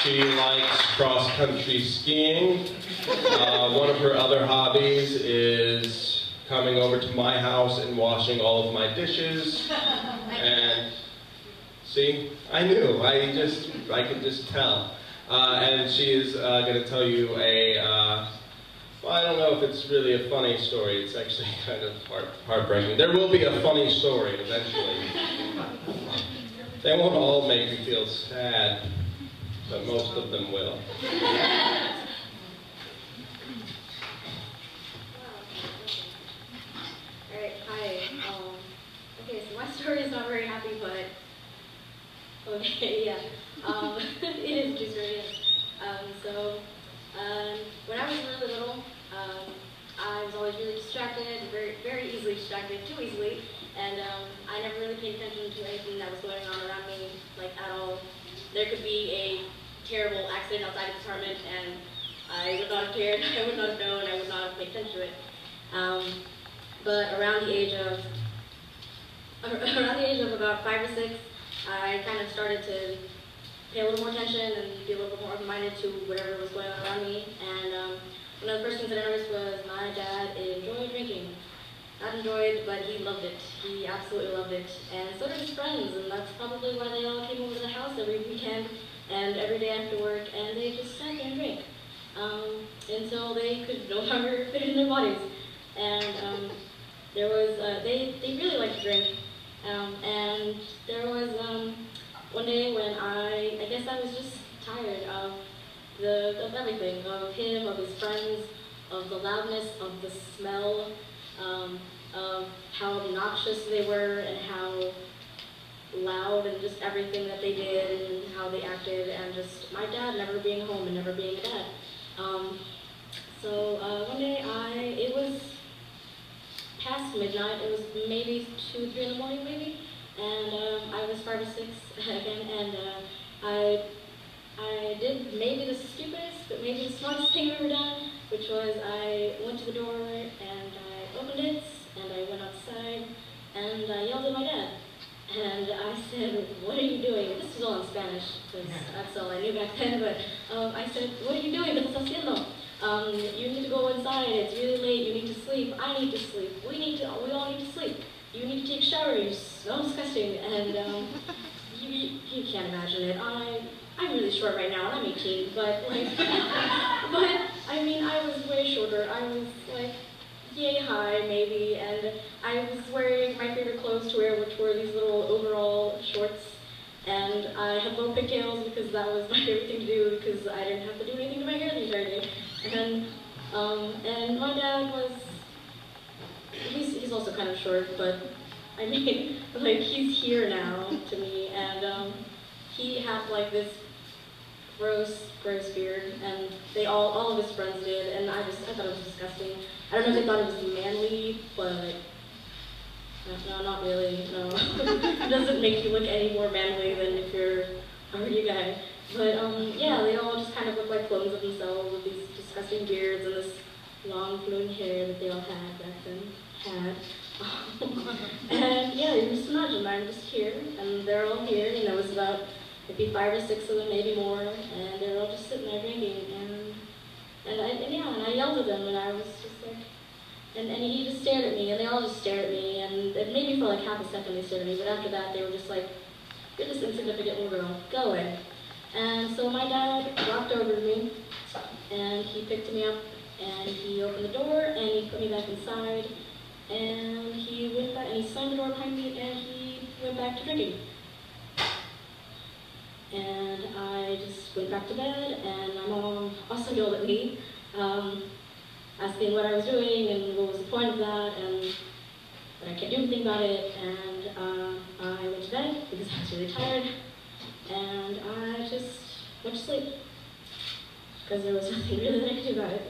She likes cross-country skiing. One of her other hobbies is coming over to my house and washing all of my dishes. And see, I knew. I could just tell. And she is going to tell you a. Well, I don't know if it's really a funny story. It's actually kind of heartbreaking. There will be a funny story eventually. They won't all make you feel sad, but most of them will. Alright, hi. Okay, so my story is not very happy, but okay, yeah. It is just very when I was really little, I was always really distracted, very easily distracted, too easily, and I never really paid attention to anything that was going on around me, like at all. There could be a terrible accident outside the apartment, and I would not have cared, I would not have known, I would not have paid attention to it. But around the age of about 5 or 6, I kind of started to pay a little more attention and be a little bit more open-minded to whatever was going on around me. And one of the first things that I noticed was my dad enjoyed drinking. Not enjoyed, but he loved it. He absolutely loved it. And so did his friends, and that's probably why they all came over to the house every weekend and every day after work, and they just sat there and drank until they could no longer fit in their bodies. And there was, they really liked to drink. And there was one day when I guess I was just tired of everything, of him, of his friends, of the loudness, of the smell, of how obnoxious they were and how loud and just everything that they did and how they acted, and just my dad never being home and never being a dad. One day it was past midnight, it was maybe 2, 3 in the morning maybe, and I was 5 or 6 again, and I did maybe the stupidest, but maybe the smartest thing I've ever done, which was I went to the door and I opened it, and I went outside, and I yelled at my dad. And I said, "What are you doing?" This was all in Spanish, because that's all I knew back then, but I said, "What are you doing? ¿Qué estás haciendo? You need to go inside, it's really late, you need to sleep, I need to sleep, we all need to sleep. You need to take a shower, you're so disgusting." And you can't imagine it. I'm really short right now, and I'm 18, but like, but I mean, I was way shorter. I was like yay high maybe, and I was wearing my favorite clothes to wear, which were these little overall shorts. And I had little pigtails because that was my favorite thing to do because I didn't have to do anything to my hair the entire day. And my dad was, he's also kind of short, but I mean, like he's here now to me, and he had like this gross beard, and all of his friends did, and I thought it was disgusting. I don't know if they thought it was manly, but no, not really, no. It doesn't make you look any more manly than if you're a pretty guy. But yeah, they all just kind of look like clones of themselves with these disgusting beards and this long flowing hair that they all had back then. And yeah, you can just imagine, I'm just here, and they're all here, and there was about maybe 5 or 6 of them, maybe more, and they're all just sitting there drinking, and I yelled at them, and I was just like, and he just stared at me, and they all just stared at me, and maybe for like half a second they stared at me, but after that they were just like, you're this insignificant little girl, go away. And so my dad walked over to me, and he picked me up, and he opened the door, and he put me back inside, and he went back, and he slammed the door behind me, and he went back to drinking. And I just went back to bed, and my mom also yelled at me, asking what I was doing, and what was the point of that, and that I can't do anything about it, and I went to bed, because I was really tired, and I just went to sleep, because there was nothing really that I could do about it.